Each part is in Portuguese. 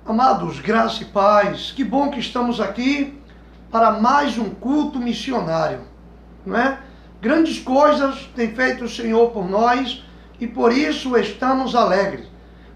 Amados, graça e paz, que bom que estamos aqui para mais um culto missionário, não é? Grandes coisas tem feito o Senhor por nós e por isso estamos alegres.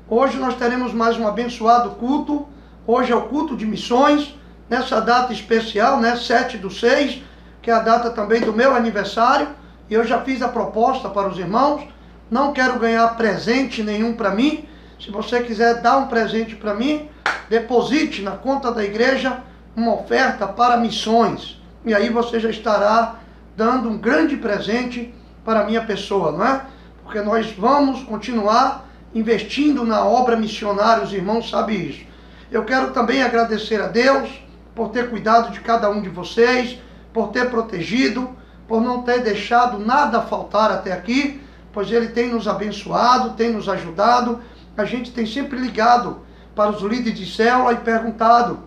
Hoje nós teremos mais um abençoado culto, hoje é o culto de missões, nessa data especial, né, 7/6, que é a data também do meu aniversário, e eu já fiz a proposta para os irmãos, não quero ganhar presente nenhum para mim. Se você quiser dar um presente para mim, deposite na conta da igreja uma oferta para missões. E aí você já estará dando um grande presente para a minha pessoa, não é? Porque nós vamos continuar investindo na obra missionária, os irmãos sabem isso. Eu quero também agradecer a Deus por ter cuidado de cada um de vocês, por ter protegido, por não ter deixado nada faltar até aqui, pois Ele tem nos abençoado, tem nos ajudado. A gente tem sempre ligado para os líderes de célula e perguntado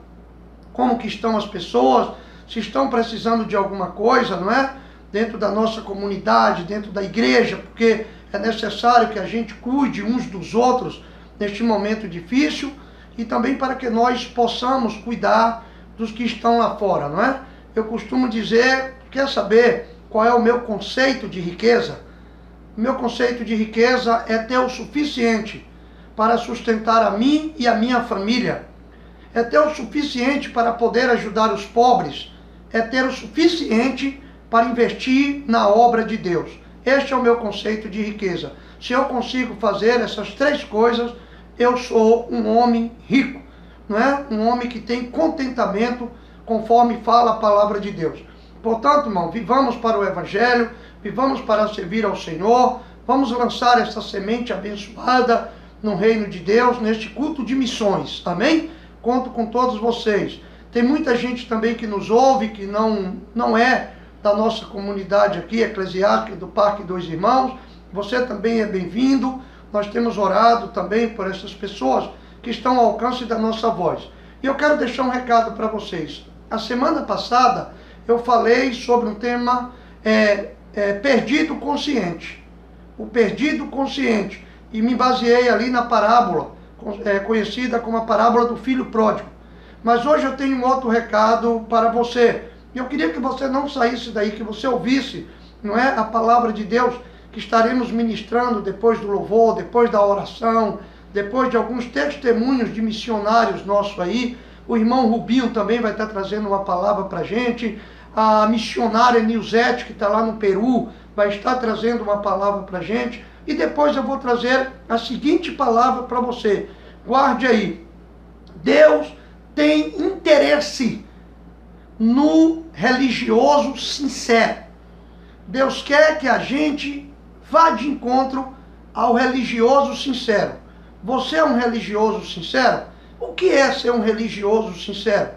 como que estão as pessoas, se estão precisando de alguma coisa, não é? Dentro da nossa comunidade, dentro da igreja, porque é necessário que a gente cuide uns dos outros neste momento difícil e também para que nós possamos cuidar dos que estão lá fora, não é? Eu costumo dizer, quer saber qual é o meu conceito de riqueza? O meu conceito de riqueza é ter o suficiente para sustentar a mim e a minha família. É ter o suficiente para poder ajudar os pobres. É ter o suficiente para investir na obra de Deus. Este é o meu conceito de riqueza. Se eu consigo fazer essas três coisas, eu sou um homem rico, não é? Um homem que tem contentamento, conforme fala a palavra de Deus. Portanto, irmão, vivamos para o Evangelho, vivamos para servir ao Senhor, vamos lançar essa semente abençoada no reino de Deus, neste culto de missões, amém? Conto com todos vocês. Tem muita gente também que nos ouve, que não é da nossa comunidade aqui, eclesiástica do Parque dos Irmãos. Você também é bem-vindo. Nós temos orado também por essas pessoas que estão ao alcance da nossa voz. E eu quero deixar um recado para vocês. A semana passada eu falei sobre um tema perdido consciente. O perdido consciente. E me baseei ali na parábola, conhecida como a parábola do filho pródigo. Mas hoje eu tenho um outro recado para você. Eu queria que você não saísse daí, que você ouvisse, não é, a palavra de Deus, que estaremos ministrando depois do louvor, depois da oração, depois de alguns testemunhos de missionários nossos aí. O irmão Rubinho também vai estar trazendo uma palavra para a gente. A missionária Nilzete, que está lá no Peru, vai estar trazendo uma palavra para a gente. E depois eu vou trazer a seguinte palavra para você. Guarde aí. Deus tem interesse no religioso sincero. Deus quer que a gente vá de encontro ao religioso sincero. Você é um religioso sincero? O que é ser um religioso sincero?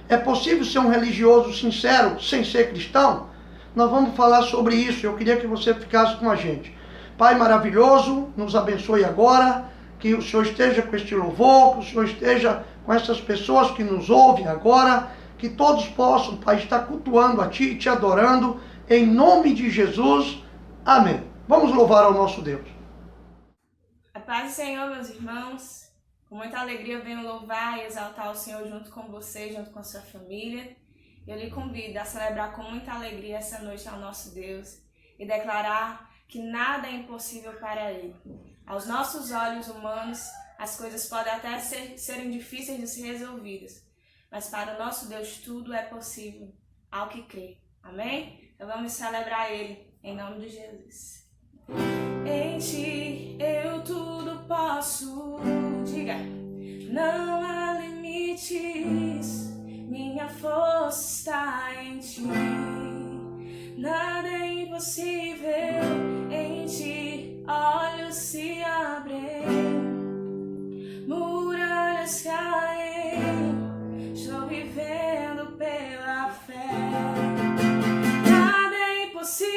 É possível ser um religioso sincero sem ser cristão? Nós vamos falar sobre isso. Eu queria que você ficasse com a gente. Pai maravilhoso, nos abençoe agora, que o Senhor esteja com este louvor, que o Senhor esteja com essas pessoas que nos ouvem agora, que todos possam, Pai, estar cultuando a Ti e Te adorando, em nome de Jesus. Amém. Vamos louvar ao nosso Deus. A paz do Senhor, meus irmãos. Com muita alegria eu venho louvar e exaltar o Senhor junto com você, junto com a sua família. Eu lhe convido a celebrar com muita alegria essa noite ao nosso Deus e declarar que nada é impossível para Ele. Aos nossos olhos humanos, as coisas podem até serem difíceis de ser resolvidas, mas para o nosso Deus tudo é possível, ao que crê. Amém? Então vamos celebrar Ele, em nome de Jesus. Em Ti eu tudo posso, diga, não há limites, minha força está em Ti. Nada é impossível, em Ti olhos se abrem, muralhas caem, estou vivendo pela fé. Nada é impossível,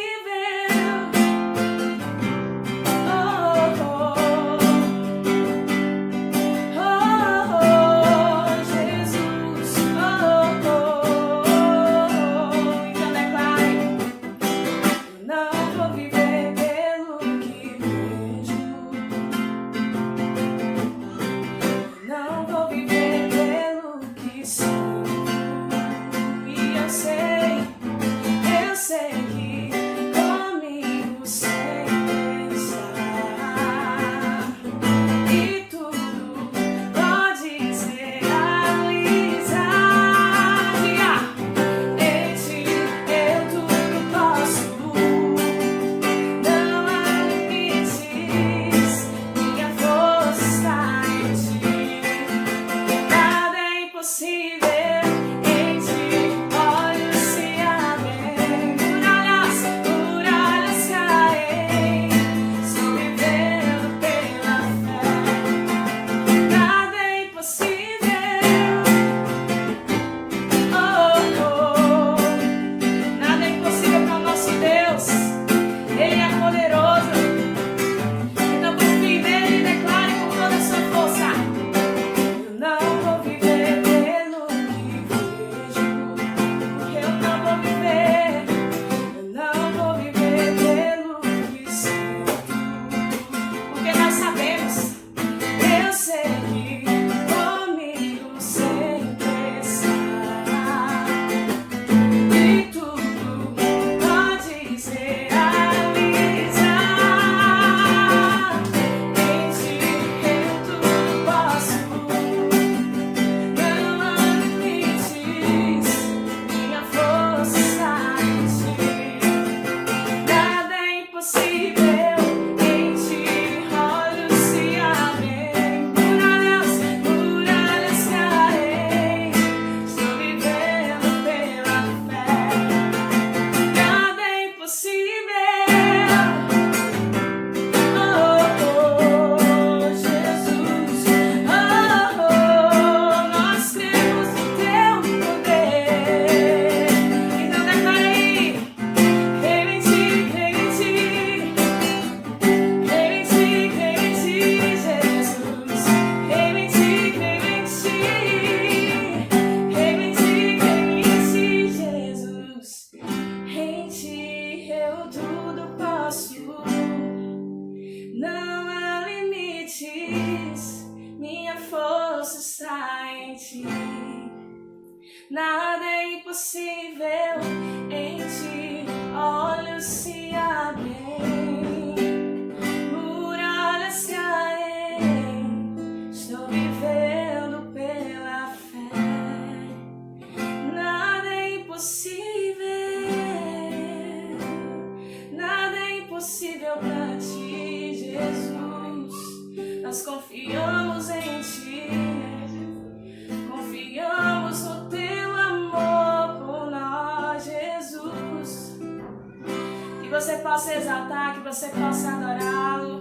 você possa adorá-lo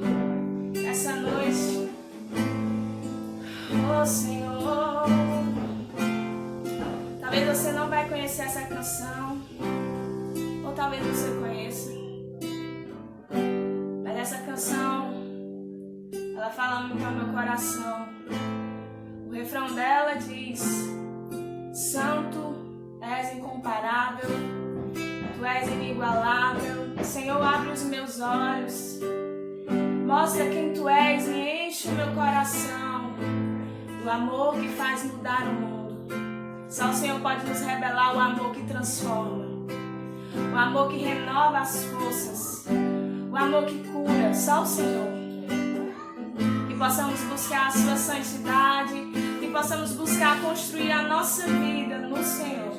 essa noite. Oh Senhor, talvez você não vai conhecer essa canção, ou talvez você conheça, mas essa canção, ela fala muito ao meu coração. O refrão dela diz: Santo, és incomparável, Tu és inigualável. Senhor, abre os meus olhos, mostra quem Tu és e enche o meu coração do amor que faz mudar o mundo. Só o Senhor pode nos revelar o amor que transforma, o amor que renova as forças, o amor que cura. Só o Senhor. Que possamos buscar a Sua santidade, que possamos buscar construir a nossa vida no Senhor.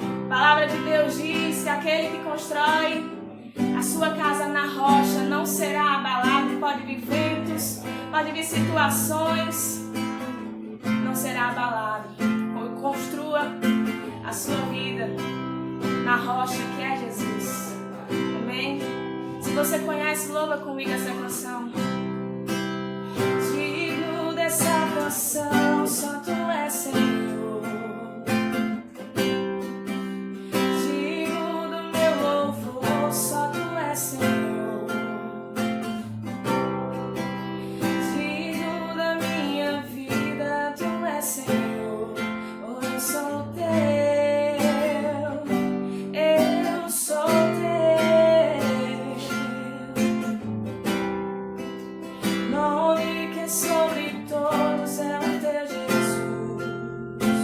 A palavra de Deus diz que aquele que constrói a sua casa na rocha não será abalado. Pode vir ventos, pode vir situações, não será abalado. Construa a sua vida na rocha que é Jesus. Amém? Se você conhece, louva comigo essa canção. Digno dessa canção, só Tu és Senhor. Sobre todos é o Teu Jesus.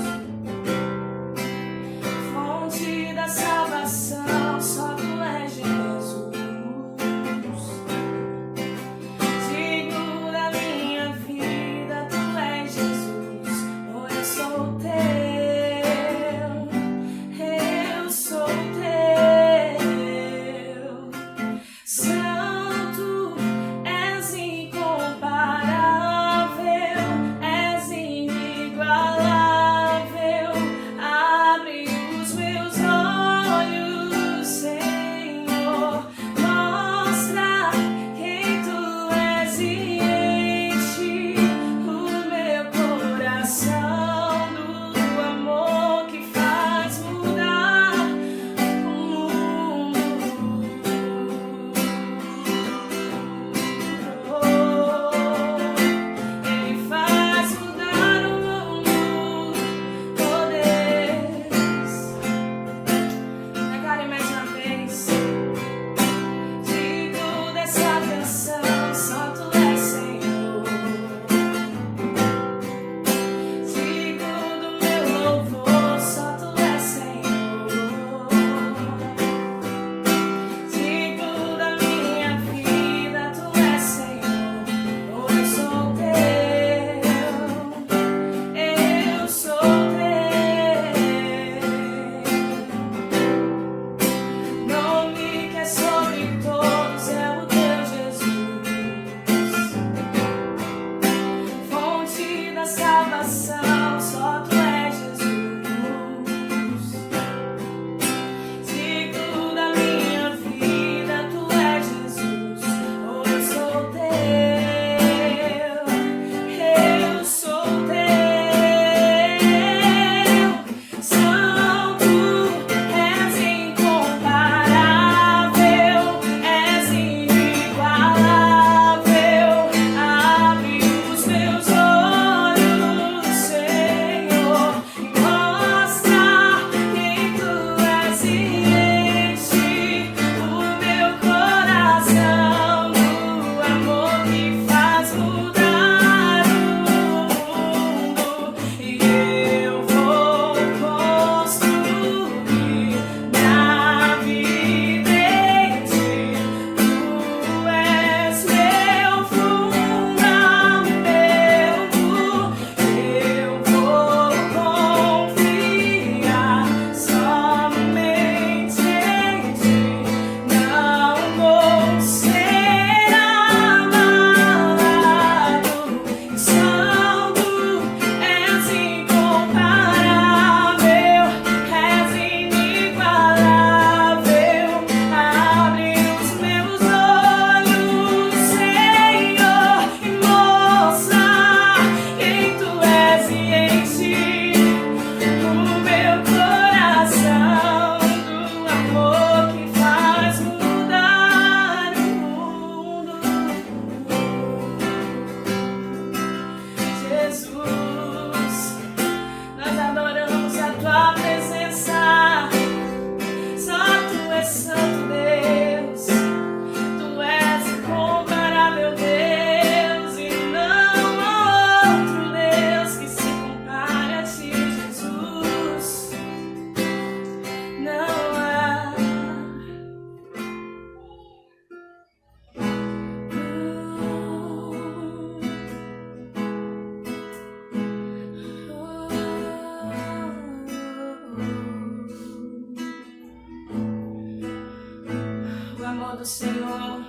Senhor,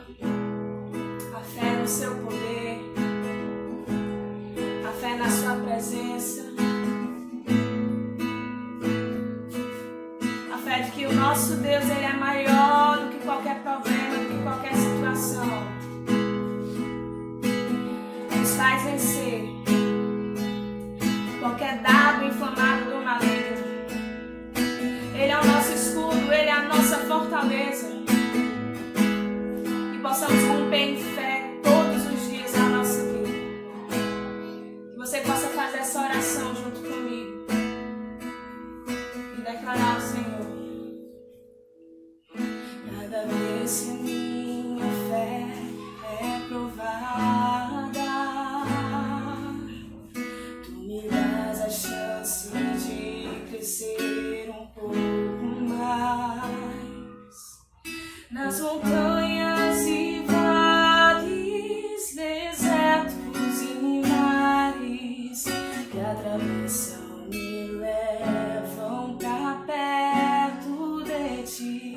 a fé no seu poder, a fé na sua presença, a fé de que o nosso Deus ele é maior do que qualquer problema, do que qualquer situação. Nos faz vencer qualquer dardo inflamado do maligno. Ele é o nosso escudo, ele é a nossa fortaleza. Que possamos romper em fé todos os dias da nossa vida. Que você possa fazer essa oração junto comigo e declarar ao Senhor: cada vez que minha fé é provada, tu me dás a chance de crescer um pouco mais nas montanhas e vales, desertos e mares que atravessam me levam pra perto de ti.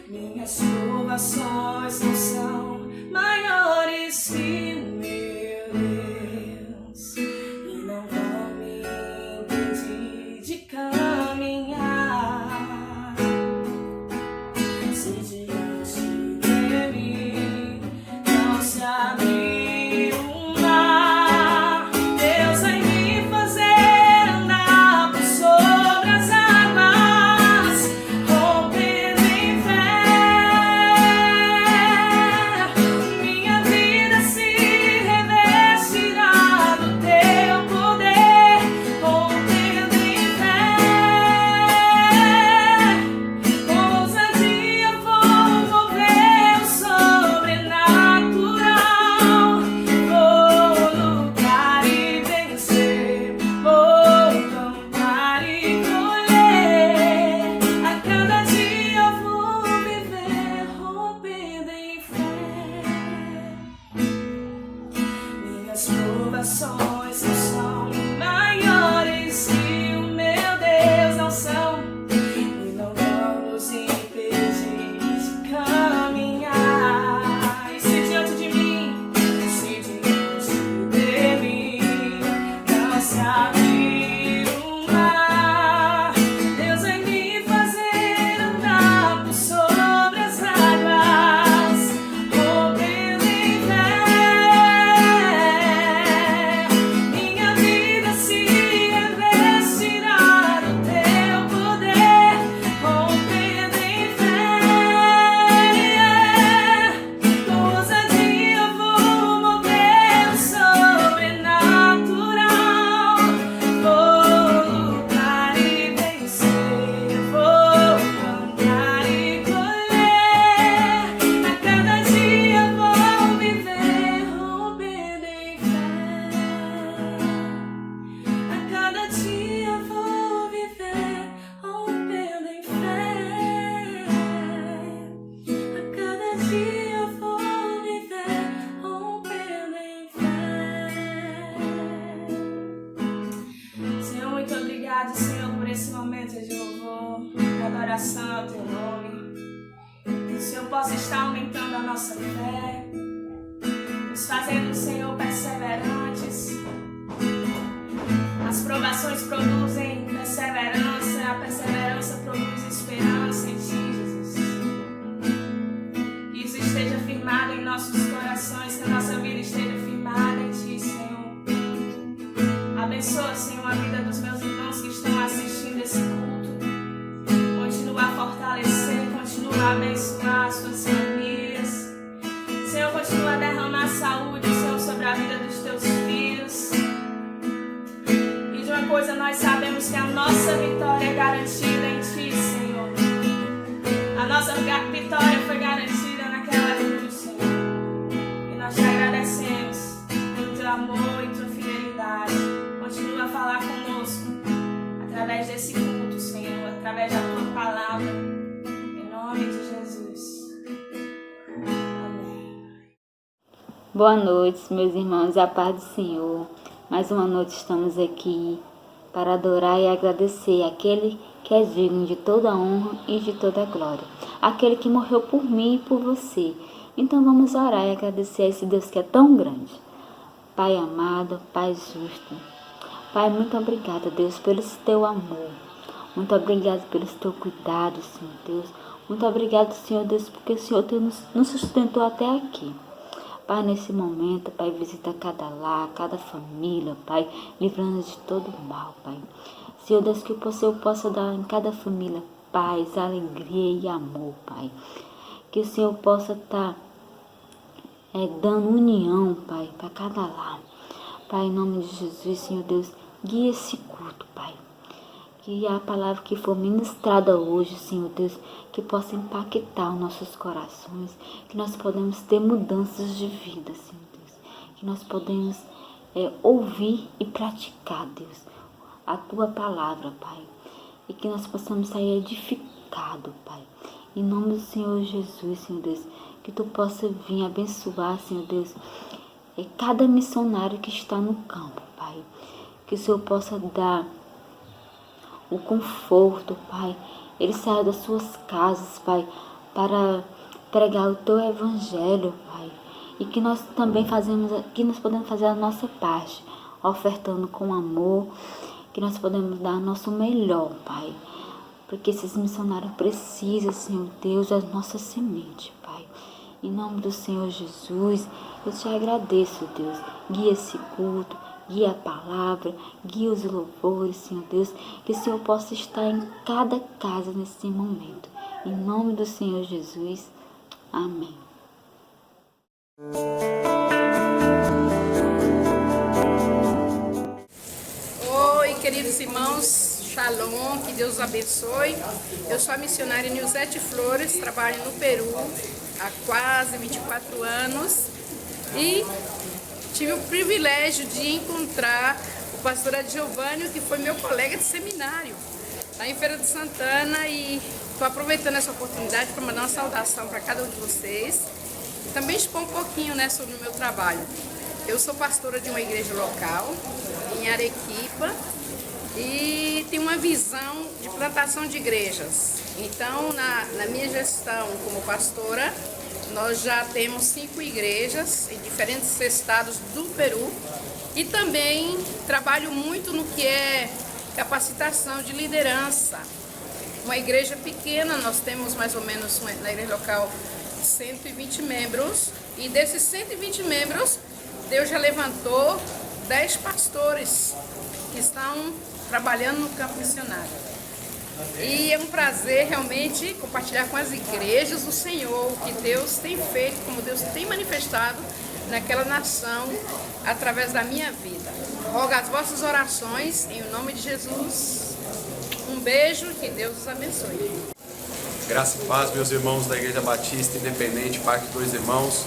Minhas provações não são maiores que o meu Deus e não vão me impedir de caminhar. Se diante de mim não se abrir um mar, Deus vai me fazer andar por sobre as águas, rompendo em fé. Minha vida se revestirá do teu poder, rompendo em fé. Com ousadia vou mover o sobrenatural, vou lutar e vencer, vou plantar e colher. A cada dia vou viver rompendo em fé. Minhas provações não são maiores que o meu Deus, não são, e não vão nos impedir de caminhar. E se diante de mim não se abrir um mar, Deus vai me fazer andar por sobre as águas, rompendo em fé. Minha vida se revestirá do teu poder, rompendo em fé. Com ousadia vou mover o sobrenatural, vou lutar e vencer, vou plantar e colher. A cada dia vou viver rompendo em fé. A cada dia vou viver rompendo em fé. A cada dia vou viver rompendo em fé. Senhor, muito obrigado, Senhor, por esse momento de louvor, de adoração ao teu nome. Que o Senhor possa estar aumentando a nossa fé, nos fazendo, Senhor, perseverantes. As provações produzem perseverança, a perseverança produz esperança em ti, Jesus. Que isso esteja firmado em nossos corações, que a nossa vida esteja firmada em ti, Senhor. Abençoa, Senhor, a vida dos meus irmãos que estão assistindo esse culto. Continua a fortalecer, continua a abençoar as suas famílias. Senhor, continua a derramar saúde, Senhor, sobre a vida dos teus filhos. E de uma coisa nós sabemos que a nossa vitória é garantida em ti, Senhor. A nossa vitória foi garantida naquela cruz, Senhor. E nós te agradecemos pelo teu amor e tua fidelidade. Continua a falar conosco através desse culto, Senhor, através da tua palavra. Em nome de Jesus. Amém. Boa noite, meus irmãos, e a paz do Senhor. Mais uma noite estamos aqui para adorar e agradecer aquele que é digno de toda a honra e de toda a glória. Aquele que morreu por mim e por você. Então vamos orar e agradecer a esse Deus que é tão grande. Pai amado, Pai justo. Pai, muito obrigada, Deus, pelo teu amor. Muito obrigado pelo teu cuidado, Senhor Deus. Muito obrigado, Senhor Deus, porque o Senhor nos sustentou até aqui. Pai, nesse momento, Pai, visita cada lar, cada família, Pai, livrando de todo mal, Pai. Senhor Deus, que o Senhor possa dar em cada família paz, alegria e amor, Pai. Que o Senhor possa estar dando união, Pai, para cada lar. Pai, em nome de Jesus, Senhor Deus, guia esse culto, Pai. Que a palavra que for ministrada hoje, Senhor Deus, que possa impactar os nossos corações, que nós podemos ter mudanças de vida, Senhor Deus. Que nós podemos ouvir e praticar, Deus, a Tua palavra, Pai. E que nós possamos sair edificados, Pai. Em nome do Senhor Jesus, Senhor Deus, que Tu possa vir abençoar, Senhor Deus, cada missionário que está no campo, Pai. Que o Senhor possa dar o conforto, Pai. Eles saiam das suas casas, Pai, para pregar o Teu Evangelho, Pai. E que nós também podemos fazer a nossa parte, ofertando com amor, que nós podemos dar o nosso melhor, Pai. Porque esses missionários precisam, Senhor Deus, da nossa semente, Pai. Em nome do Senhor Jesus, eu te agradeço, Deus. Guia esse culto, guia a palavra, guia os louvores, Senhor Deus. Que o Senhor possa estar em cada casa nesse momento. Em nome do Senhor Jesus. Amém. Oi, queridos irmãos. Shalom, que Deus os abençoe. Eu sou a missionária Nilzete Flores, trabalho no Peru há quase 24 anos e tive o privilégio de encontrar o pastor Adjovânio, que foi meu colega de seminário lá em Feira de Santana, e estou aproveitando essa oportunidade para mandar uma saudação para cada um de vocês e também expor um pouquinho, sobre o meu trabalho. Eu sou pastora de uma igreja local em Arequipa e tenho uma visão de plantação de igrejas. Então, na minha gestão como pastora, nós já temos 5 igrejas em diferentes estados do Peru e também trabalho muito no que é capacitação de liderança. Uma igreja pequena, nós temos mais ou menos na igreja local 120 membros, e desses 120 membros, Deus já levantou 10 pastores que estão trabalhando no campo missionário. E é um prazer realmente compartilhar com as igrejas o Senhor, o que Deus tem feito, como Deus tem manifestado naquela nação através da minha vida. Rogo as vossas orações em nome de Jesus. Um beijo, que Deus os abençoe. Graça e paz, meus irmãos da Igreja Batista Independente, Parque Dois Irmãos.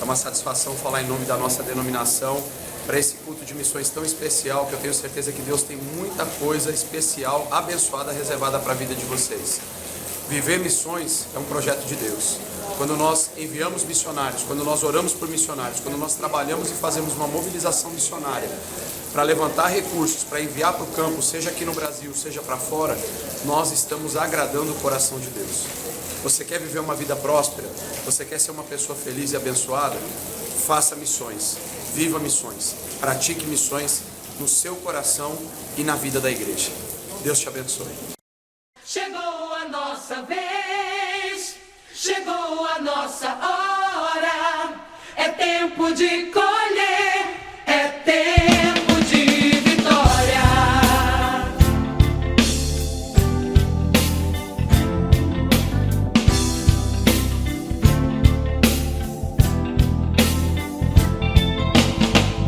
É uma satisfação falar em nome da nossa denominação para esse culto de missões tão especial, que eu tenho certeza que Deus tem muita coisa especial, abençoada, reservada para a vida de vocês. Viver missões é um projeto de Deus. Quando nós enviamos missionários, quando nós oramos por missionários, quando nós trabalhamos e fazemos uma mobilização missionária para levantar recursos, para enviar para o campo, seja aqui no Brasil, seja para fora, nós estamos agradando o coração de Deus. Você quer viver uma vida próspera? Você quer ser uma pessoa feliz e abençoada? Faça missões, viva missões, pratique missões no seu coração e na vida da igreja. Deus te abençoe. Chegou a nossa vez, chegou a nossa hora, é tempo de colher, é tempo de vitória.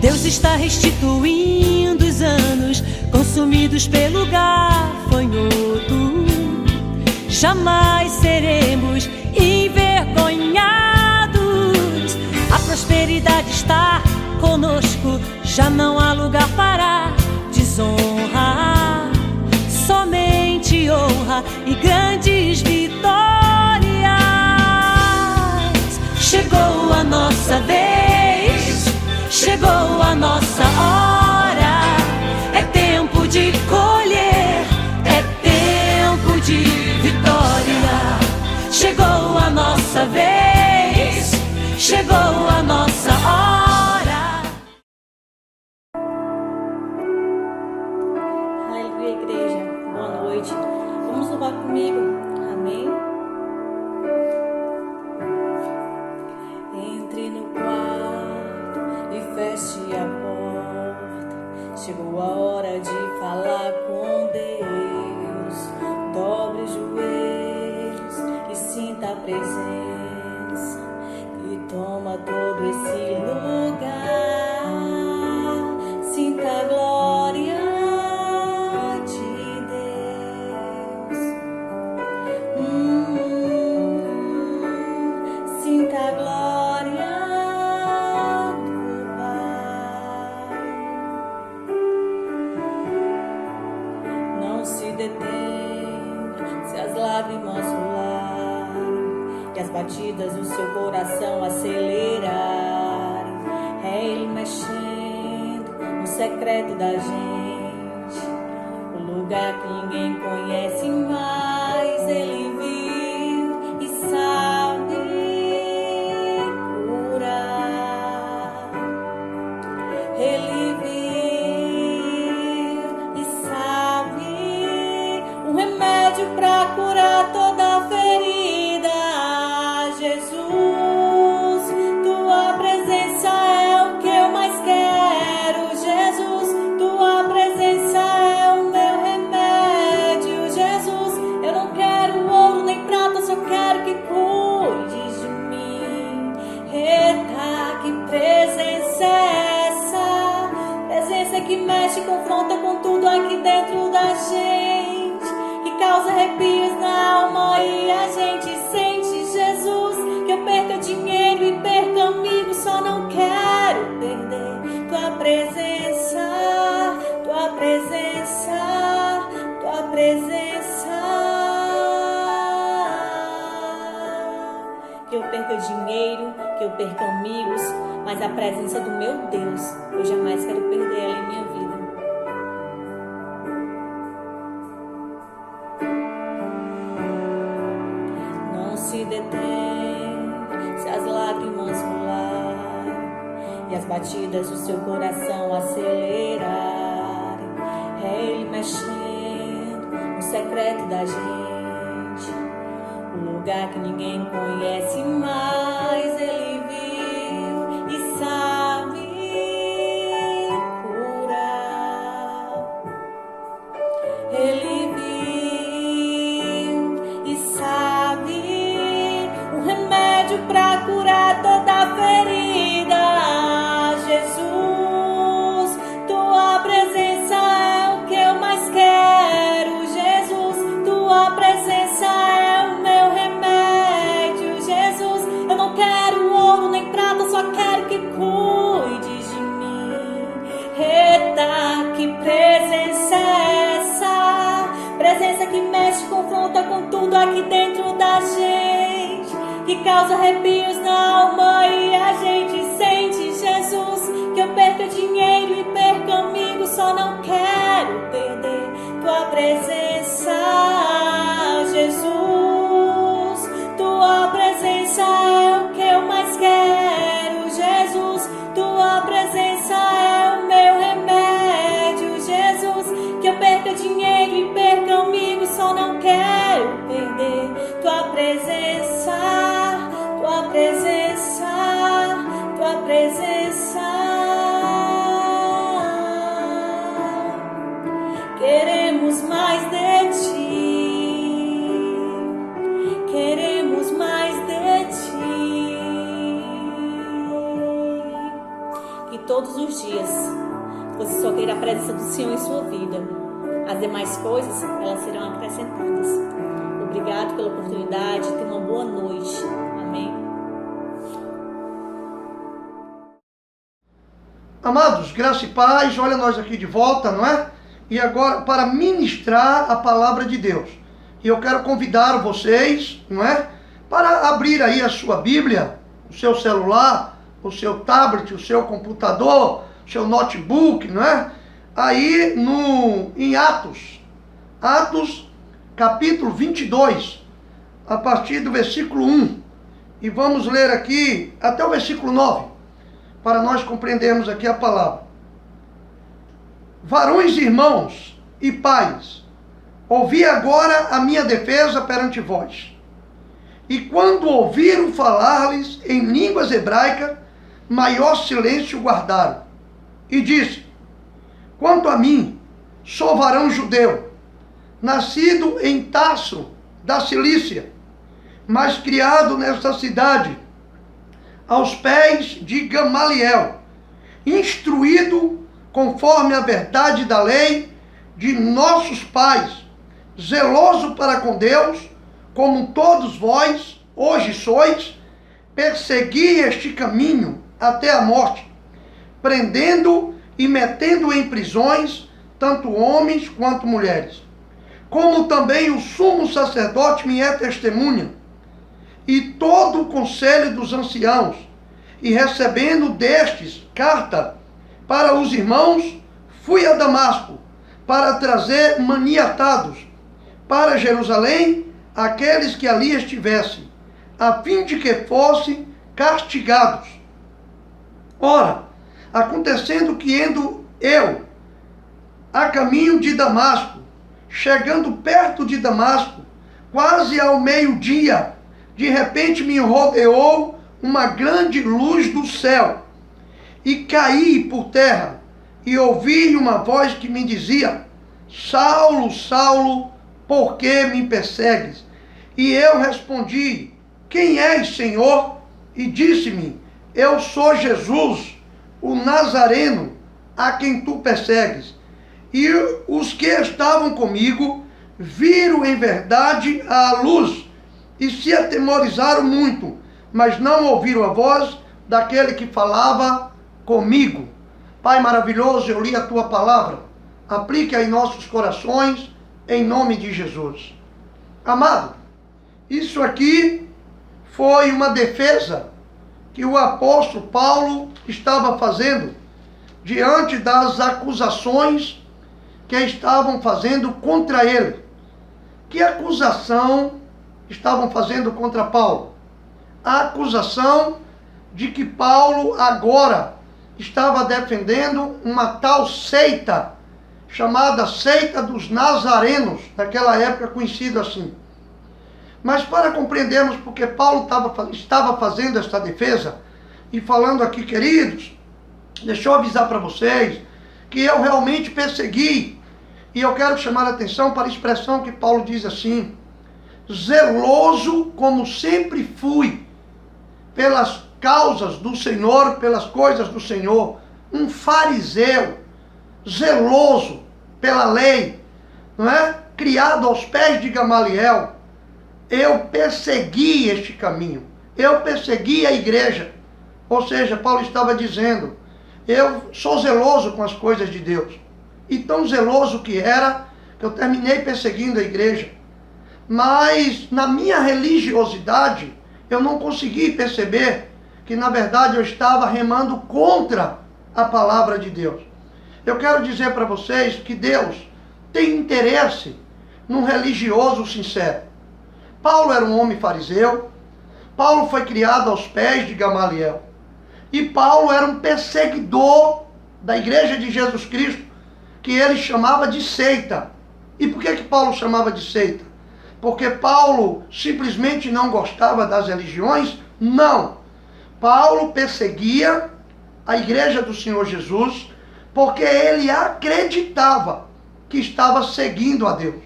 Deus está restituindo os anos consumidos pelo gafanhoto. Jamais seremos envergonhados. A prosperidade está conosco, já não há lugar para desonra. Somente honra e grandes vitórias. Chegou a nossa vez, chegou a nossa hora. É tempo de colher, é tempo chegou a hora de falar com Deus. Dobre os joelhos e sinta a presença que toma todo esse lugar. Sinta a glória de Deus. Sinta a glória do Pai. Não se detenha se as lágrimas rolarem e as batidas do seu coração acelerarem. É Ele mexendo no secreto da gente, o lugar que ninguém conhece, mas Ele viu e sabe curar. Ele viu e sabe um remédio para curar toda a ferida. Jesus, tua presença é o que eu mais quero. Jesus, tua presença é o meu remédio. Jesus, eu não quero ouro nem prata, só quero que cuides de mim. Eita, que presença é essa? Presença que mexe, confronta com tudo aqui dentro da gente, que causa arrepios na alma e a gente sente. Jesus, que eu perca dinheiro e perca amigos, só não quero perder tua presença, tua presença, tua presença. Que eu perca dinheiro, que eu perca amigos, mas a presença do meu Deus, eu jamais quero perder ela em minha vida. Não se detém se as lágrimas rolarem e as batidas do seu coração acelerarem. É Ele mexendo no secreto da gente, o lugar que ninguém conhece, mas Ele viu e sabe curar. Ele viu e sabe um remédio para curar toda a ferida. Jesus, tua presença é o que eu mais quero. Jesus, tua presença é o meu remédio. Jesus, eu não quero ouro nem prata, só quero que cuides de mim. Eita, que presença é essa? Presença que mexe, confronta com tudo aqui dentro da gente, que causa arrepios na alma e a gente sente. Jesus, que eu perca dinheiro e perca amigos, só não quero perder tua presença. Jesus, tua presença é o que eu mais quero. Jesus, tua presença é o meu remédio. Jesus, que eu perca dinheiro e perca amigos, só não quero perder tua presença, tua presença, tua presença. Queremos mais de ti, queremos mais de ti. Que todos os dias você só queira a presença do Senhor em sua vida. As demais coisas, elas serão acrescentadas. Obrigado pela oportunidade, tenha uma boa noite. Amém. Amados, graça e paz, olha nós aqui de volta, não é? E agora, para ministrar a palavra de Deus. E eu quero convidar vocês, não é? Para abrir aí a sua Bíblia, o seu celular, o seu tablet, o seu computador, o seu notebook, não é? Aí em Atos, capítulo 22, a partir do versículo 1. E vamos ler aqui até o versículo 9, para nós compreendermos aqui a palavra. Varões, irmãos e pais, ouvi agora a minha defesa perante vós. E quando ouviram falar-lhes em línguas hebraicas, maior silêncio guardaram. E disse: Quanto a mim, sou varão judeu, nascido em Tarso, da Cilícia, mas criado nesta cidade, aos pés de Gamaliel, instruído conforme a verdade da lei de nossos pais, zeloso para com Deus, como todos vós hoje sois, persegui este caminho até a morte, prendendo e metendo em prisões tanto homens quanto mulheres. Como também o sumo sacerdote me é testemunha, e todo o conselho dos anciãos, e recebendo destes carta para os irmãos, fui a Damasco, para trazer maniatados para Jerusalém aqueles que ali estivessem, a fim de que fossem castigados. Ora, acontecendo que indo eu a caminho de Damasco, chegando perto de Damasco, quase ao meio-dia, de repente me rodeou uma grande luz do céu, e caí por terra, e ouvi uma voz que me dizia: Saulo, Saulo, por que me persegues? E eu respondi: quem és, Senhor? E disse-me: eu sou Jesus, o Nazareno, a quem tu persegues. E os que estavam comigo viram em verdade a luz e se atemorizaram muito, mas não ouviram a voz daquele que falava comigo. Pai maravilhoso, eu li a tua palavra, aplique em nossos corações, em nome de Jesus. Amado, isso aqui foi uma defesa que o apóstolo Paulo estava fazendo diante das acusações que estavam fazendo contra ele. Que acusação estavam fazendo contra Paulo? A acusação de que Paulo agora estava defendendo uma tal seita, chamada seita dos Nazarenos, naquela época conhecida assim. Mas para compreendermos porque Paulo estava fazendo esta defesa, e falando aqui, queridos, deixa eu avisar para vocês que eu realmente persegui, e eu quero chamar a atenção para a expressão que Paulo diz assim: zeloso como sempre fui pelas causas do Senhor, pelas coisas do Senhor, um fariseu, zeloso pela lei, não é? Criado aos pés de Gamaliel, eu persegui este caminho, eu persegui a igreja. Ou seja, Paulo estava dizendo, eu sou zeloso com as coisas de Deus. E tão zeloso que era, que eu terminei perseguindo a igreja. Mas na minha religiosidade, eu não consegui perceber que na verdade eu estava remando contra a palavra de Deus. Eu quero dizer para vocês que Deus tem interesse num religioso sincero. Paulo era um homem fariseu, Paulo foi criado aos pés de Gamaliel, e Paulo era um perseguidor da igreja de Jesus Cristo, que ele chamava de seita. E por que Paulo chamava de seita? Porque Paulo simplesmente não gostava das religiões? Não. Paulo perseguia a igreja do Senhor Jesus porque ele acreditava que estava seguindo a Deus.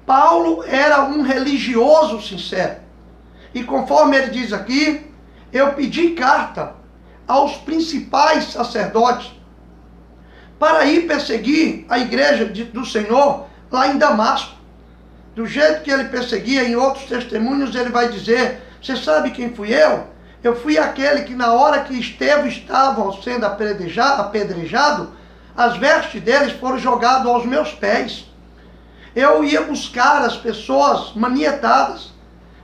Paulo era um religioso sincero. E conforme ele diz aqui, eu pedi carta aos principais sacerdotes para ir perseguir a igreja do Senhor lá em Damasco. Do jeito que ele perseguia, em outros testemunhos ele vai dizer, você sabe quem fui eu? Eu fui aquele que na hora que Estevão estava sendo apedrejado, as vestes deles foram jogadas aos meus pés. Eu ia buscar as pessoas manietadas.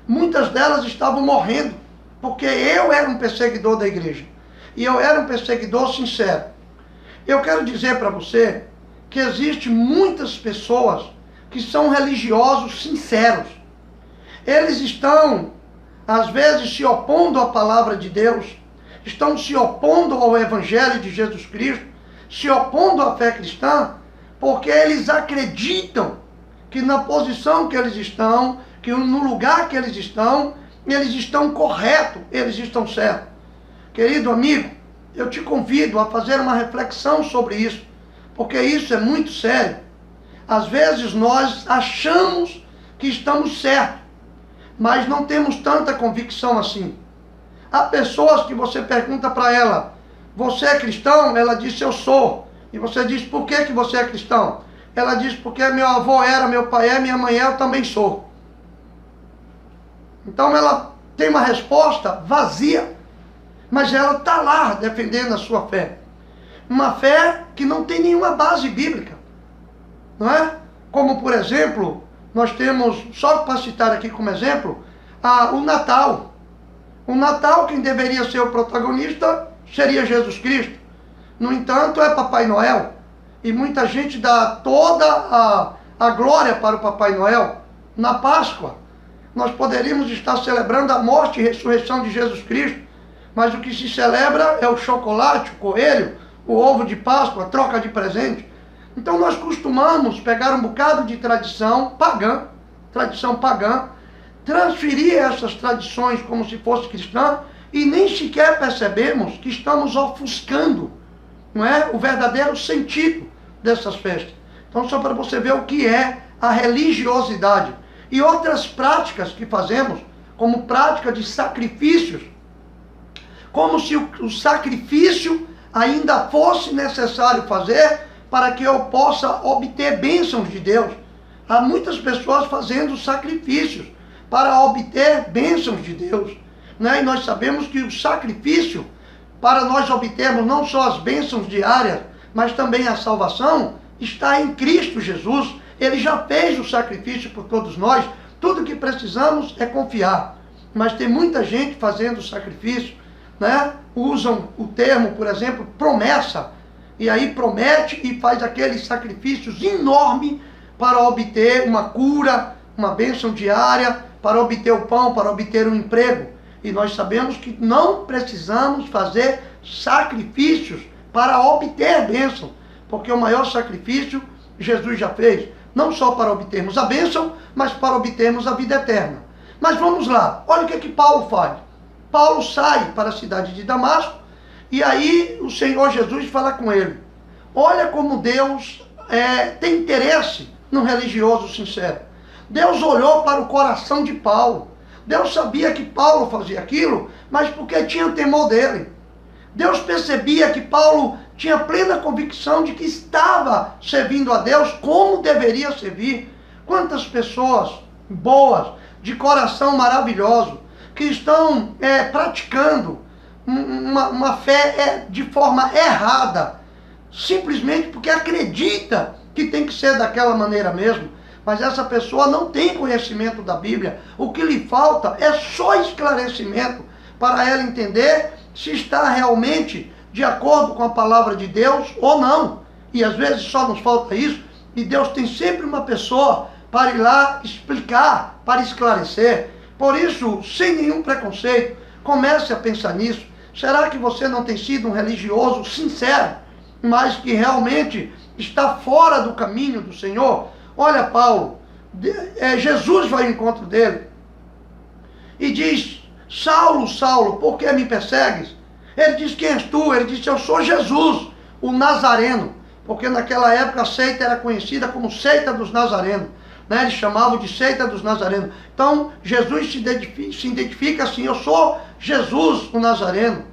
Muitas delas estavam morrendo, porque eu era um perseguidor da igreja. E eu era um perseguidor sincero. Eu quero dizer para você que existem muitas pessoas que são religiosos sinceros. Eles estão, às vezes, se opondo à palavra de Deus, estão se opondo ao Evangelho de Jesus Cristo, se opondo à fé cristã, porque eles acreditam que na posição que eles estão, que no lugar que eles estão corretos, eles estão certos. Querido amigo, eu te convido a fazer uma reflexão sobre isso, porque isso é muito sério. Às vezes nós achamos que estamos certos, mas não temos tanta convicção assim. Há pessoas que você pergunta para ela, você é cristão? Ela diz, eu sou. E você diz, por que você é cristão? Ela diz, porque meu avô era, meu pai é, minha mãe é, eu também sou. Então ela tem uma resposta vazia, mas ela está lá defendendo a sua fé. Uma fé que não tem nenhuma base bíblica, não é? Como, por exemplo, nós temos, só para citar aqui como exemplo, o Natal. O Natal, quem deveria ser o protagonista, seria Jesus Cristo. No entanto, é Papai Noel. E muita gente dá toda a glória para o Papai Noel. Na Páscoa, nós poderíamos estar celebrando a morte e ressurreição de Jesus Cristo, mas o que se celebra é o chocolate, o coelho, o ovo de Páscoa, a troca de presente. Então nós costumamos pegar um bocado de tradição pagã, transferir essas tradições como se fosse cristã, e nem sequer percebemos que estamos ofuscando, não é, o verdadeiro sentido dessas festas. Então, só para você ver o que é a religiosidade. E outras práticas que fazemos, como prática de sacrifícios, como se o sacrifício ainda fosse necessário fazer para que eu possa obter bênçãos de Deus. Há muitas pessoas fazendo sacrifícios para obter bênçãos de Deus, né? E nós sabemos que o sacrifício, para nós obtermos não só as bênçãos diárias, mas também a salvação, está em Cristo Jesus. Ele já fez o sacrifício por todos nós. Tudo que precisamos é confiar. Mas tem muita gente fazendo sacrifício, né? Usam o termo, por exemplo, promessa. E aí promete e faz aqueles sacrifícios enormes para obter uma cura, uma bênção diária, para obter o pão, para obter um emprego. E nós sabemos que não precisamos fazer sacrifícios para obter bênção, porque o maior sacrifício Jesus já fez, não só para obtermos a bênção, mas para obtermos a vida eterna. Mas vamos lá, olha o que Paulo faz. Paulo sai para a cidade de Damasco, e aí o Senhor Jesus fala com ele. Olha como Deus tem interesse no religioso sincero. Deus olhou para o coração de Paulo. Deus sabia que Paulo fazia aquilo, mas porque tinha temor dele. Deus percebia que Paulo tinha plena convicção de que estava servindo a Deus como deveria servir. Quantas pessoas boas, de coração maravilhoso, que estão praticando uma fé de forma errada, simplesmente porque acredita que tem que ser daquela maneira mesmo. Mas essa pessoa não tem conhecimento da Bíblia. O que lhe falta é só esclarecimento para ela entender se está realmente de acordo com a palavra de Deus ou não. E às vezes só nos falta isso, e Deus tem sempre uma pessoa para ir lá explicar, para esclarecer. Por isso, sem nenhum preconceito, comece a pensar nisso. Será que você não tem sido um religioso sincero, mas que realmente está fora do caminho do Senhor? Olha Paulo, Jesus vai ao encontro dele e diz, Saulo, Saulo, por que me persegues? Ele diz, quem és tu? Ele diz, eu sou Jesus, o Nazareno, porque naquela época a seita era conhecida como seita dos Nazarenos, né? Eles chamavam de seita dos Nazarenos. Então Jesus se identifica assim, eu sou Jesus, o Nazareno.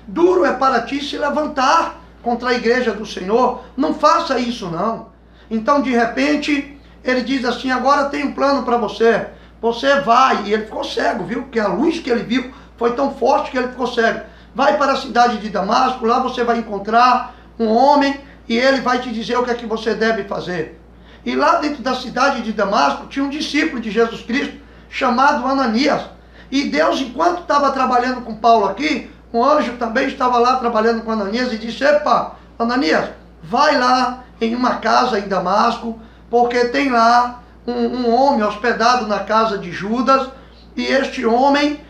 Duro é para ti se levantar contra a igreja do Senhor, não faça isso não. Então de repente ele diz assim, agora tem um plano para você, você vai, e ele ficou cego, viu, porque a luz que ele viu foi tão forte que ele ficou cego. Vai para a cidade de Damasco, lá você vai encontrar um homem, e ele vai te dizer o que é que você deve fazer. E lá dentro da cidade de Damasco tinha um discípulo de Jesus Cristo, chamado Ananias. E Deus, enquanto estava trabalhando com Paulo aqui, um anjo também estava lá trabalhando com Ananias, e disse, epa, Ananias, vai lá em uma casa em Damasco, porque tem lá um homem hospedado na casa de Judas, e este homem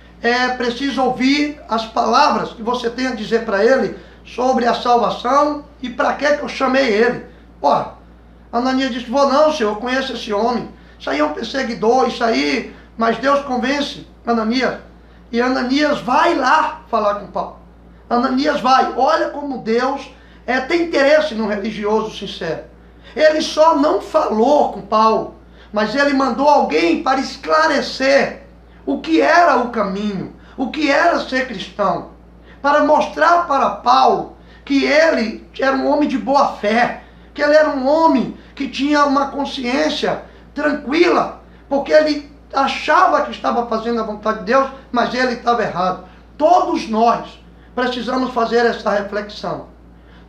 precisa ouvir as palavras que você tem a dizer para ele sobre a salvação e para que eu chamei ele. Ora, Ananias disse, vou não, senhor, eu conheço esse homem, isso aí é um perseguidor, isso aí, mas Deus convence Ananias, e Ananias vai lá falar com Paulo. Ananias vai, olha como Deus tem interesse no religioso sincero. Ele só não falou com Paulo, mas ele mandou alguém para esclarecer o que era o caminho, o que era ser cristão, para mostrar para Paulo que ele era um homem de boa fé, que ele era um homem que tinha uma consciência tranquila, porque ele achava que estava fazendo a vontade de Deus, mas ele estava errado. Todos nós precisamos fazer essa reflexão.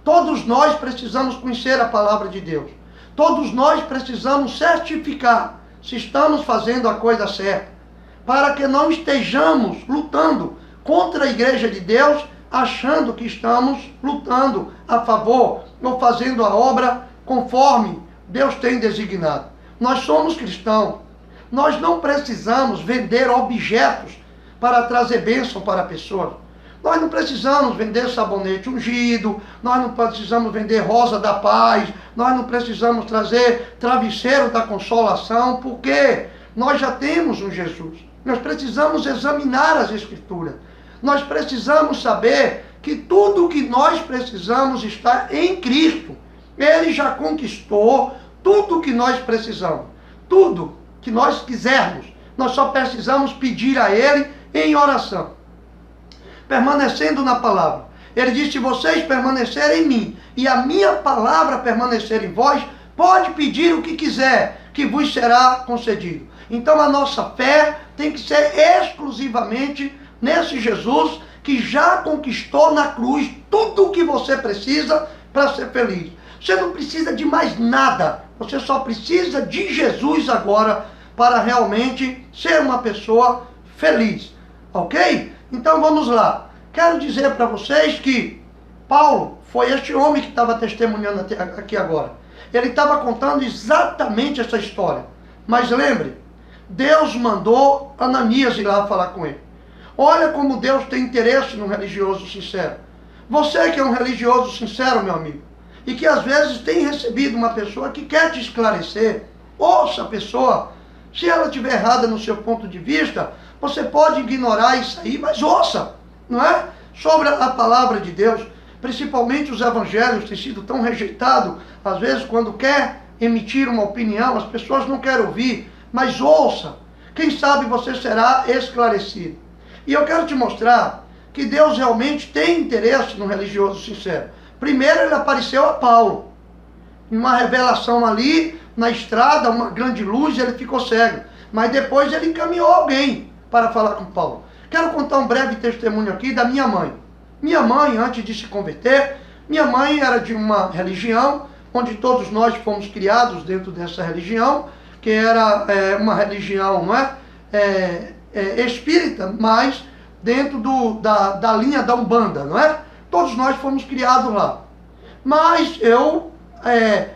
Todos nós precisamos conhecer a palavra de Deus. Todos nós precisamos certificar se estamos fazendo a coisa certa, para que não estejamos lutando contra a igreja de Deus, achando que estamos lutando a favor ou fazendo a obra conforme Deus tem designado. Nós somos cristãos. Nós não precisamos vender objetos para trazer bênção para pessoas. Nós não precisamos vender sabonete ungido, nós não precisamos vender rosa da paz, nós não precisamos trazer travesseiro da consolação, porque nós já temos um Jesus. Nós precisamos examinar as Escrituras. Nós precisamos saber que tudo o que nós precisamos está em Cristo. Ele já conquistou tudo o que nós precisamos. Tudo que nós quisermos. Nós só precisamos pedir a Ele em oração. Permanecendo na palavra. Ele disse: se vocês permanecerem em mim e a minha palavra permanecer em vós, pode pedir o que quiser, que vos será concedido. Então a nossa fé tem que ser exclusivamente nesse Jesus que já conquistou na cruz tudo o que você precisa para ser feliz. Você não precisa de mais nada. Você só precisa de Jesus agora para realmente ser uma pessoa feliz. Ok? Então vamos lá. Quero dizer para vocês que Paulo foi este homem que estava testemunhando aqui agora. Ele estava contando exatamente essa história. Mas lembre, Deus mandou Ananias ir lá falar com ele. Olha como Deus tem interesse no religioso sincero. Você que é um religioso sincero, meu amigo, e que às vezes tem recebido uma pessoa que quer te esclarecer, ouça a pessoa. Se ela estiver errada no seu ponto de vista, você pode ignorar isso aí, mas ouça, não é? Sobre a palavra de Deus, principalmente os evangelhos têm sido tão rejeitados, às vezes quando quer emitir uma opinião, as pessoas não querem ouvir, mas ouça, quem sabe você será esclarecido. E eu quero te mostrar que Deus realmente tem interesse no religioso sincero. Primeiro ele apareceu a Paulo, em uma revelação ali, na estrada, uma grande luz, ele ficou cego. Mas depois ele encaminhou alguém para falar com Paulo. Quero contar um breve testemunho aqui da minha mãe. Minha mãe, antes de se converter, minha mãe era de uma religião, onde todos nós fomos criados dentro dessa religião, que era uma religião, não é? Espírita, mas dentro da linha da Umbanda, não é? Todos nós fomos criados lá. Mas eu,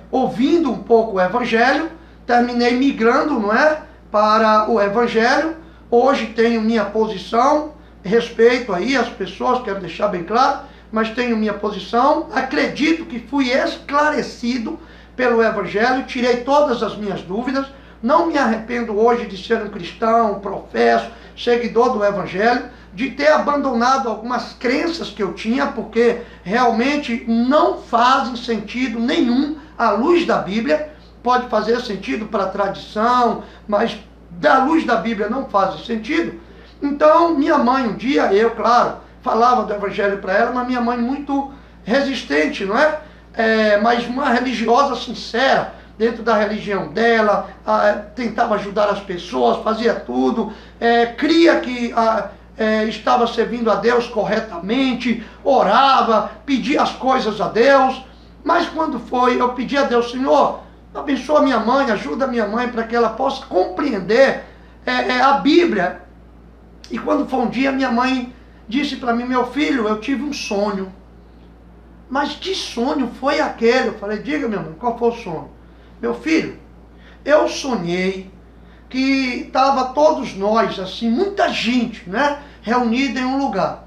ouvindo um pouco o Evangelho, terminei migrando, não é? Para o Evangelho. Hoje tenho minha posição, respeito aí as pessoas, quero deixar bem claro, mas tenho minha posição. Acredito que fui esclarecido pelo Evangelho, tirei todas as minhas dúvidas. Não me arrependo hoje de ser um cristão, professo, seguidor do Evangelho, de ter abandonado algumas crenças que eu tinha, porque realmente não fazem sentido nenhum à luz da Bíblia. Pode fazer sentido para a tradição, mas da luz da Bíblia não faz sentido. Então, minha mãe um dia, eu, claro, falava do Evangelho para ela, mas minha mãe muito resistente, não é? Mas uma religiosa sincera, dentro da religião dela, tentava ajudar as pessoas, fazia tudo, cria que estava servindo a Deus corretamente, orava, pedia as coisas a Deus. Mas quando foi, eu pedi a Deus: Senhor, abençoa minha mãe, ajuda minha mãe para que ela possa compreender a Bíblia. E quando foi um dia, minha mãe disse para mim: meu filho, eu tive um sonho. Mas que sonho foi aquele? Eu falei: diga, minha mãe, qual foi o sonho? Meu filho, eu sonhei que estava todos nós, assim, muita gente, né, reunida em um lugar.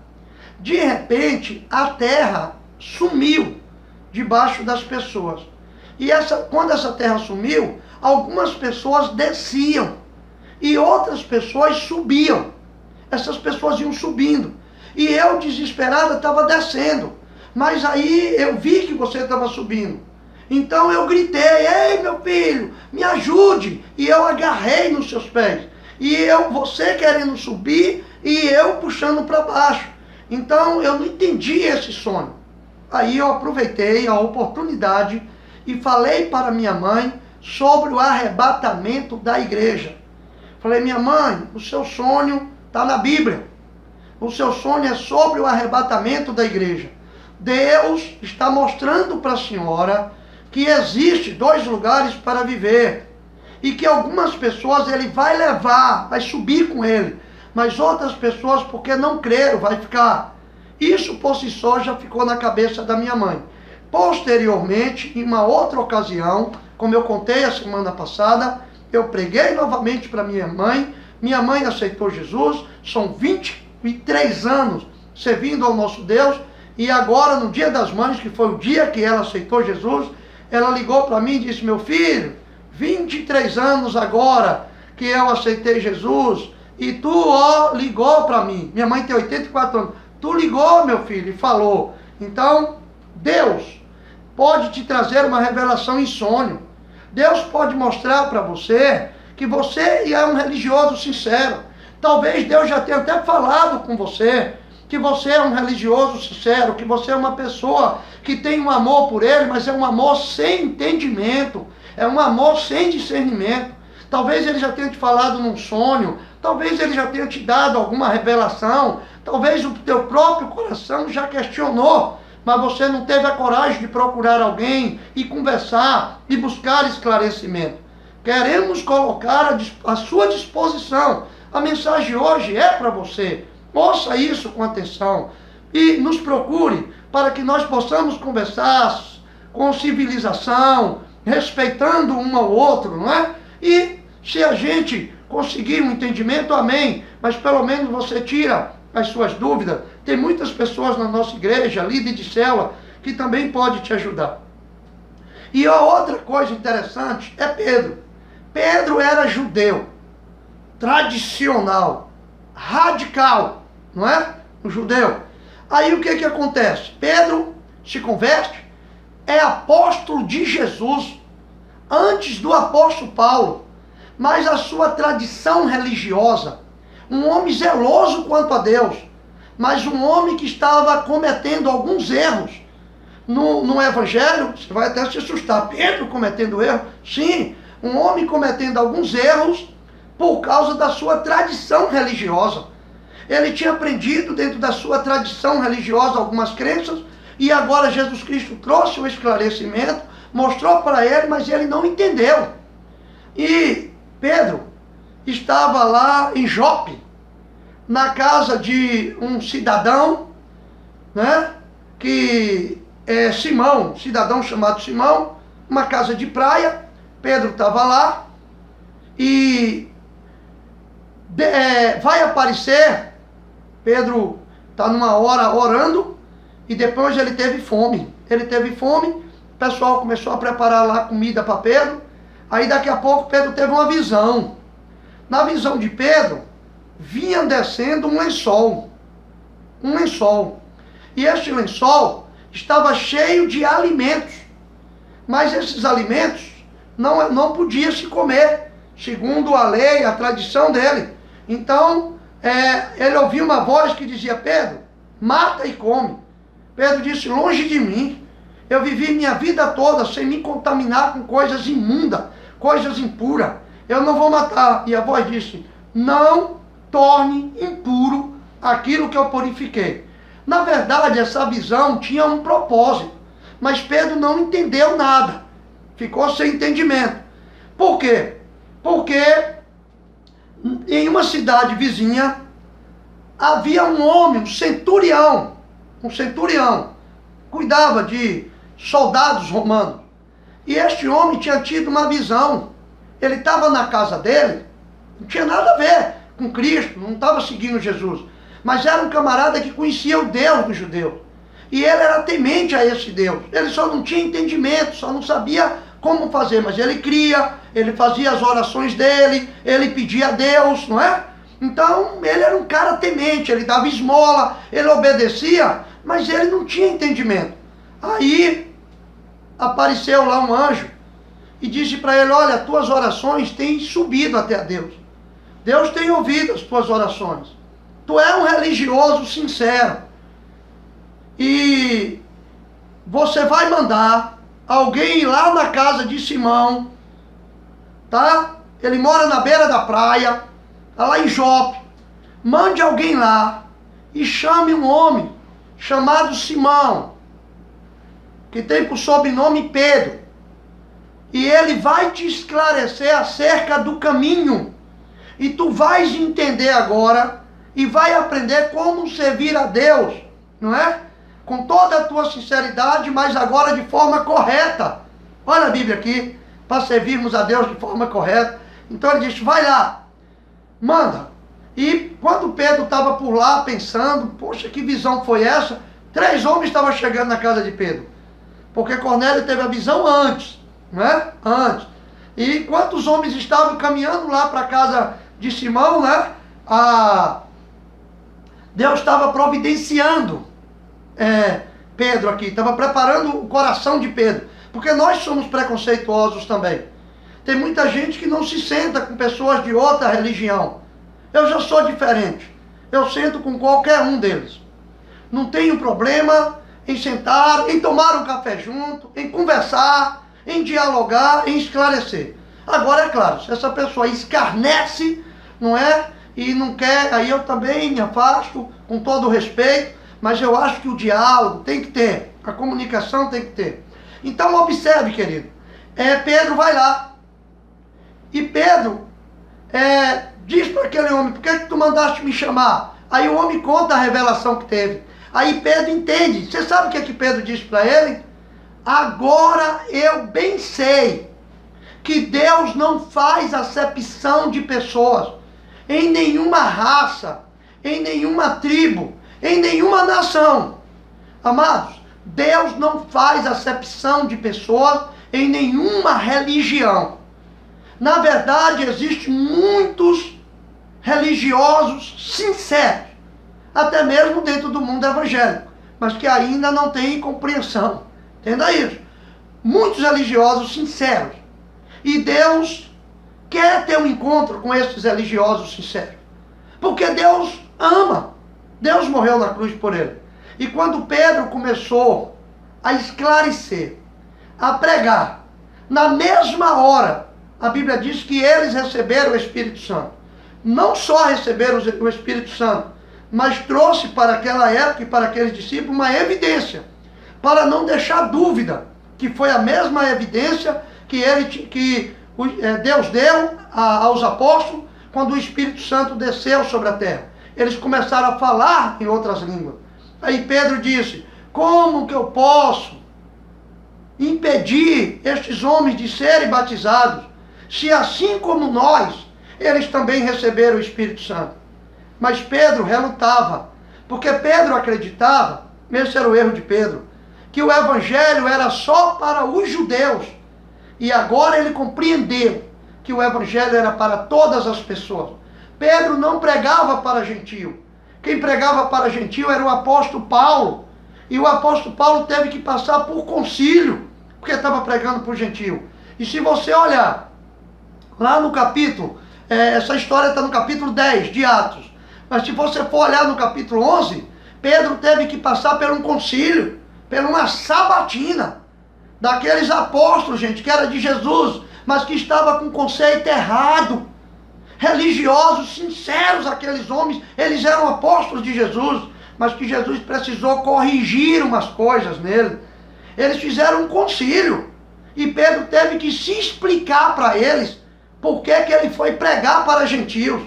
De repente, a terra sumiu debaixo das pessoas. E quando essa terra sumiu, algumas pessoas desciam e outras pessoas subiam. Essas pessoas iam subindo. E eu, desesperada, estava descendo. mas aí eu vi que você estava subindo. Então eu gritei, ei meu filho, me ajude. E eu agarrei nos seus pés. E você querendo subir e eu puxando para baixo. Então eu não entendi esse sonho. Aí eu aproveitei a oportunidade e falei para minha mãe sobre o arrebatamento da igreja. Falei, minha mãe, o seu sonho está na Bíblia. O seu sonho é sobre o arrebatamento da igreja. Deus está mostrando para a senhora que existe 2 lugares para viver. E que algumas pessoas ele vai levar, vai subir com ele. Mas outras pessoas, porque não creram, vai ficar. Isso por si só já ficou na cabeça da minha mãe. Posteriormente, em uma outra ocasião, como eu contei a semana passada, eu preguei novamente para minha mãe. Minha mãe aceitou Jesus. São 23 anos servindo ao nosso Deus. E agora, no Dia das Mães, que foi o dia que ela aceitou Jesus, ela ligou para mim e disse, meu filho, 23 anos agora que eu aceitei Jesus, e tu, ligou para mim. Minha mãe tem 84 anos. Tu ligou, meu filho, e falou. Então, Deus pode te trazer uma revelação em sonho. Deus pode mostrar para você que você é um religioso sincero. Talvez Deus já tenha até falado com você que você é um religioso sincero, que você é uma pessoa que tem um amor por Ele, mas é um amor sem entendimento, é um amor sem discernimento. Talvez Ele já tenha te falado num sonho, talvez Ele já tenha te dado alguma revelação, talvez o teu próprio coração já questionou, mas você não teve a coragem de procurar alguém e conversar e buscar esclarecimento. Queremos colocar à sua disposição. A mensagem hoje é para você. Ouça isso com atenção e nos procure para que nós possamos conversar com civilização, respeitando um ao outro, não é? E se a gente conseguir um entendimento, amém, mas pelo menos você tira as suas dúvidas. Tem muitas pessoas na nossa igreja, líder de célula, que também pode te ajudar. E a outra coisa interessante é Pedro. Pedro era judeu, tradicional, radical, não é? Um judeu. Aí o que acontece? Pedro se converte, é apóstolo de Jesus, antes do apóstolo Paulo, mas a sua tradição religiosa, um homem zeloso quanto a Deus, mas um homem que estava cometendo alguns erros no evangelho. Você vai até se assustar, Pedro cometendo erro? Sim, um homem cometendo alguns erros por causa da sua tradição religiosa. Ele tinha aprendido dentro da sua tradição religiosa algumas crenças, e agora Jesus Cristo trouxe o esclarecimento, mostrou para ele, mas ele não entendeu. E Pedro estava lá em Jope, na casa de um cidadão, né, que é Simão, um cidadão chamado Simão, uma casa de praia. Pedro estava lá e vai aparecer, Pedro está numa hora orando e depois ele teve fome. O pessoal começou a preparar lá comida para Pedro. Aí daqui a pouco Pedro teve uma visão. Na visão de Pedro, vinha descendo um lençol. E este lençol estava cheio de alimentos. Mas esses alimentos não podia se comer, segundo a lei, a tradição dele. Então, ele ouviu uma voz que dizia, Pedro, mata e come. Pedro disse, longe de mim, eu vivi minha vida toda sem me contaminar com coisas imundas, coisas impuras. Eu não vou matar. E a voz disse, não torne impuro aquilo que eu purifiquei. Na verdade, essa visão tinha um propósito, mas Pedro não entendeu nada. Ficou sem entendimento. Por quê? Porque em uma cidade vizinha havia um homem, um centurião, cuidava de soldados romanos. E este homem tinha tido uma visão. Ele estava na casa dele, não tinha nada a ver com Cristo, não estava seguindo Jesus, mas era um camarada que conhecia o Deus dos judeus. E ele era temente a esse Deus. Ele só não tinha entendimento, só não sabia como fazer, mas ele cria, ele fazia as orações dele, ele pedia a Deus, não é? Então, ele era um cara temente, ele dava esmola, ele obedecia, Mas ele não tinha entendimento. Aí apareceu lá um anjo e disse para ele: olha, tuas orações têm subido até a Deus. Deus tem ouvido as tuas orações. Tu é um religioso sincero. E você vai mandar alguém ir lá na casa de Simão, tá? Ele mora na beira da praia, tá lá em Jope. Mande alguém lá e chame um homem chamado Simão, que tem por sobrenome Pedro. E ele vai te esclarecer acerca do caminho. E tu vais entender agora e vai aprender como servir a Deus, não é? Com toda a tua sinceridade, mas agora de forma correta. Olha a Bíblia aqui, para servirmos a Deus de forma correta. Então ele disse: vai lá, manda. E quando Pedro estava por lá pensando, poxa, que visão foi essa? 3 homens estavam chegando na casa de Pedro. Porque Cornélio teve a visão antes, né? Antes. E enquanto os homens estavam caminhando lá para a casa de Simão, né? Deus estava providenciando Pedro aqui, estava preparando o coração de Pedro. Porque nós somos preconceituosos também. Tem muita gente que não se senta com pessoas de outra religião. Eu já sou diferente. Eu sento com qualquer um deles. Não tenho problema em sentar, em tomar um café junto, em conversar, em dialogar, em esclarecer. Agora, é claro, se essa pessoa escarnece, não é? E não quer, aí eu também me afasto, com todo o respeito, mas eu acho que o diálogo tem que ter, a comunicação tem que ter. Então, observe, querido, Pedro vai lá, e Pedro diz para aquele homem: por que tu mandaste me chamar? Aí o homem conta a revelação que teve. Aí Pedro entende. Você sabe o que Pedro disse para ele? Agora eu bem sei que Deus não faz acepção de pessoas em nenhuma raça, em nenhuma tribo, em nenhuma nação. Amados, Deus não faz acepção de pessoas em nenhuma religião. Na verdade, existem muitos religiosos sinceros, até mesmo dentro do mundo evangélico, mas que ainda não têm compreensão. Entenda isso. Muitos religiosos sinceros. E Deus quer ter um encontro com esses religiosos sinceros. Porque Deus ama. Deus morreu na cruz por ele. E quando Pedro começou a esclarecer, a pregar, na mesma hora, a Bíblia diz que eles receberam o Espírito Santo. Não só receberam o Espírito Santo, mas trouxe para aquela época e para aqueles discípulos uma evidência, para não deixar dúvida, que foi a mesma evidência que Deus deu aos apóstolos quando o Espírito Santo desceu sobre a terra. Eles começaram a falar em outras línguas. Aí Pedro disse: como que eu posso impedir estes homens de serem batizados, se assim como nós, eles também receberam o Espírito Santo? Mas Pedro relutava, porque Pedro acreditava, esse era o erro de Pedro, que o Evangelho era só para os judeus. E agora ele compreendeu que o Evangelho era para todas as pessoas. Pedro não pregava para gentio. Quem pregava para gentio era o apóstolo Paulo. E o apóstolo Paulo teve que passar por concílio, porque estava pregando para o gentio. E se você olhar lá no capítulo, essa história está no capítulo 10 de Atos. Mas se você for olhar no capítulo 11, Pedro teve que passar por um concílio, por uma sabatina, daqueles apóstolos, gente, que era de Jesus, mas que estava com conceito errado. Religiosos, sinceros, aqueles homens, eles eram apóstolos de Jesus, mas que Jesus precisou corrigir umas coisas nele. Eles fizeram um concílio, e Pedro teve que se explicar para eles por que ele foi pregar para gentios.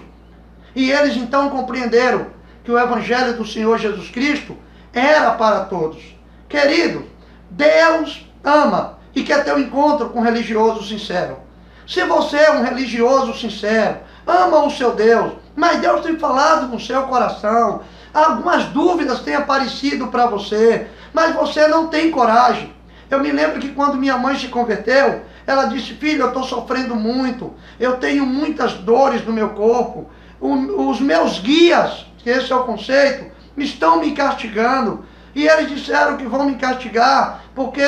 E eles então compreenderam que o Evangelho do Senhor Jesus Cristo era para todos. Querido, Deus ama e quer ter um encontro com um religioso sincero. Se você é um religioso sincero, ama o seu Deus, mas Deus tem falado no seu coração, algumas dúvidas têm aparecido para você, mas você não tem coragem. Eu me lembro que quando minha mãe se converteu, ela disse: filho, eu estou sofrendo muito, eu tenho muitas dores no meu corpo, os meus guias, que esse é o conceito, estão me castigando, e eles disseram que vão me castigar, porque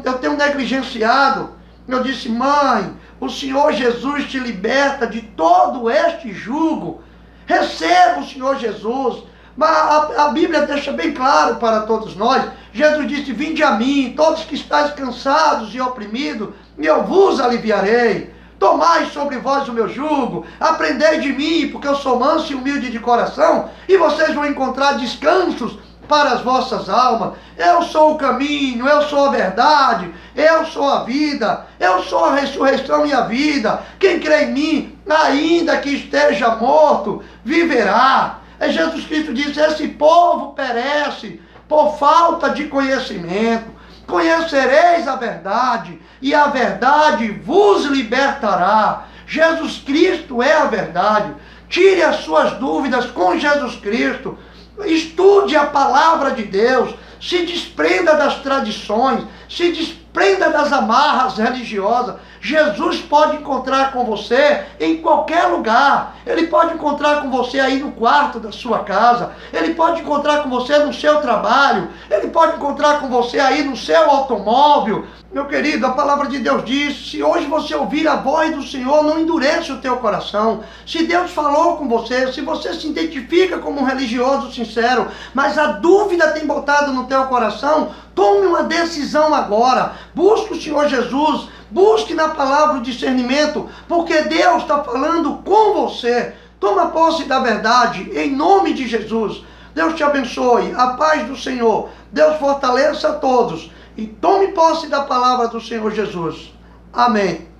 eu tenho negligenciado. Eu disse: mãe, o Senhor Jesus te liberta de todo este jugo. Receba o Senhor Jesus. Mas a Bíblia deixa bem claro para todos nós. Jesus disse: vinde a mim, todos que estáis cansados e oprimidos, e eu vos aliviarei. Tomai sobre vós o meu jugo, aprendei de mim, porque eu sou manso e humilde de coração, e vocês vão encontrar descansos para as vossas almas. Eu sou o caminho, eu sou a verdade, eu sou a vida, eu sou a ressurreição e a vida. Quem crê em mim, ainda que esteja morto, viverá. Jesus Cristo disse: esse povo perece por falta de conhecimento. Conhecereis a verdade, e a verdade vos libertará. Jesus Cristo é a verdade. Tire as suas dúvidas com Jesus Cristo. Estude a palavra de Deus. Se desprenda das tradições. Se desprenda das amarras religiosas. Jesus pode encontrar com você em qualquer lugar. Ele pode encontrar com você aí no quarto da sua casa. Ele pode encontrar com você no seu trabalho. Ele pode encontrar com você aí no seu automóvel. Meu querido, a palavra de Deus diz: se hoje você ouvir a voz do Senhor, não endureça o teu coração. Se Deus falou com você, se você se identifica como um religioso sincero, mas a dúvida tem botado no teu coração, tome uma decisão agora. Busque o Senhor Jesus. Busque na palavra o discernimento, porque Deus está falando com você. Toma posse da verdade, em nome de Jesus. Deus te abençoe, a paz do Senhor. Deus fortaleça a todos. E tome posse da palavra do Senhor Jesus. Amém.